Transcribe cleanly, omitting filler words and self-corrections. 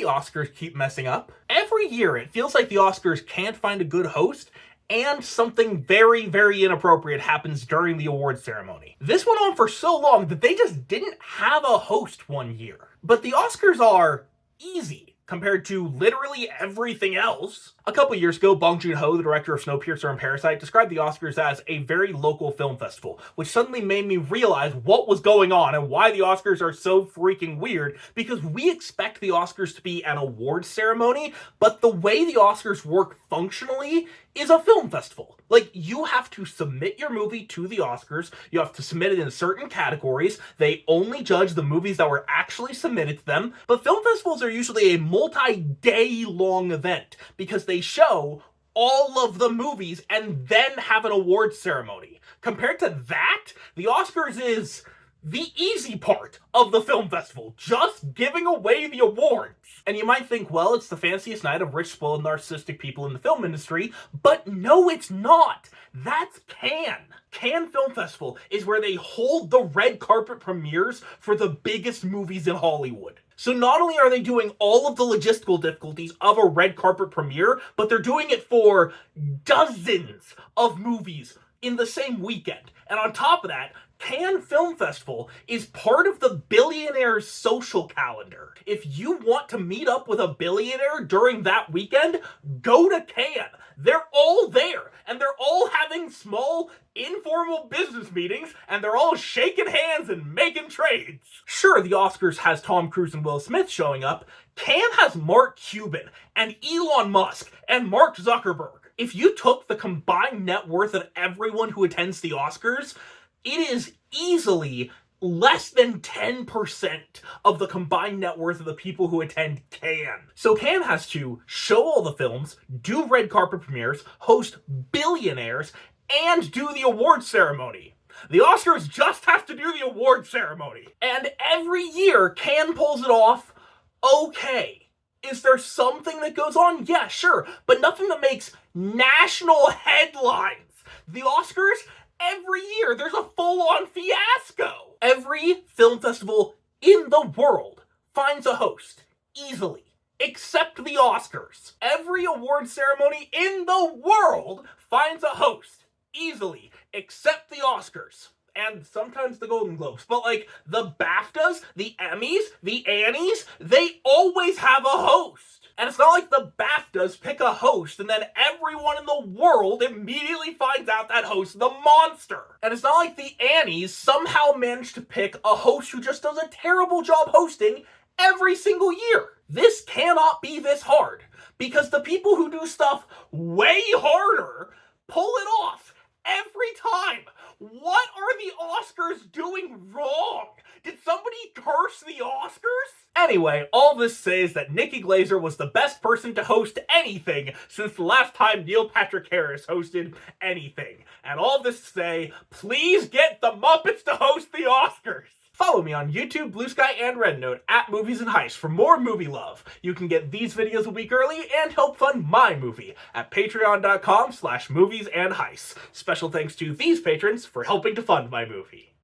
the Oscars keep messing up. Every year, it feels like the Oscars can't find a good host, and something very, very inappropriate happens during the awards ceremony. This went on for so long that they just didn't have a host one year. But the Oscars are easy compared to literally everything else. A couple years ago, Bong Joon-ho, the director of Snowpiercer and Parasite, described the Oscars as a very local film festival, which suddenly made me realize what was going on and why the Oscars are so freaking weird, because we expect the Oscars to be an awards ceremony, but the way the Oscars work functionally is a film festival. Like, you have to submit your movie to the Oscars, you have to submit it in certain categories, they only judge the movies that were actually submitted to them, but film festivals are usually a multi-day long event, because they show all of the movies and then have an awards ceremony. Compared to that, the Oscars is the easy part of the film festival, just giving away the awards. And you might think, well, it's the fanciest night of rich, spoiled, narcissistic people in the film industry, but no, it's not. That's Cannes. Cannes Film Festival is where they hold the red carpet premieres for the biggest movies in Hollywood. So not only are they doing all of the logistical difficulties of a red carpet premiere, but they're doing it for dozens of movies in the same weekend. And on top of that, Cannes Film Festival is part of the billionaire's social calendar. If you want to meet up with a billionaire during that weekend, go to Cannes. They're all there, and they're all having small, informal business meetings, and they're all shaking hands and making trades. Sure, the Oscars has Tom Cruise and Will Smith showing up. Cannes has Mark Cuban, and Elon Musk, and Mark Zuckerberg. If you took the combined net worth of everyone who attends the Oscars, it is easily less than 10% of the combined net worth of the people who attend Cannes. So Cannes has to show all the films, do red carpet premieres, host billionaires, and do the awards ceremony. The Oscars just have to do the awards ceremony. And every year, Cannes pulls it off okay. Is there something that goes on? Yeah, sure, but nothing that makes national headlines. The Oscars, every year, there's a full-on fiasco. Every film festival in the world finds a host, easily, except the Oscars. Every award ceremony in the world finds a host, easily, except the Oscars. And sometimes the Golden Globes. But like, the BAFTAs, the Emmys, the Annies, they always have a host. And it's not like the BAFTAs pick a host and then everyone in the world immediately finds out that host is the monster. And it's not like the Annies somehow managed to pick a host who just does a terrible job hosting every single year. This cannot be this hard, because the people who do stuff way harder pull it off every time. What are the Oscars doing wrong? Did somebody curse the Oscars? Anyway, all this says that Nikki Glaser was the best person to host anything since the last time Neil Patrick Harris hosted anything. And all this to say, please get the Muppets to host the Oscars. Follow me on YouTube, Blue Sky, and Red Note at Movies and Heist for more movie love. You can get these videos a week early and help fund my movie at patreon.com/moviesandheists. Special thanks to these patrons for helping to fund my movie.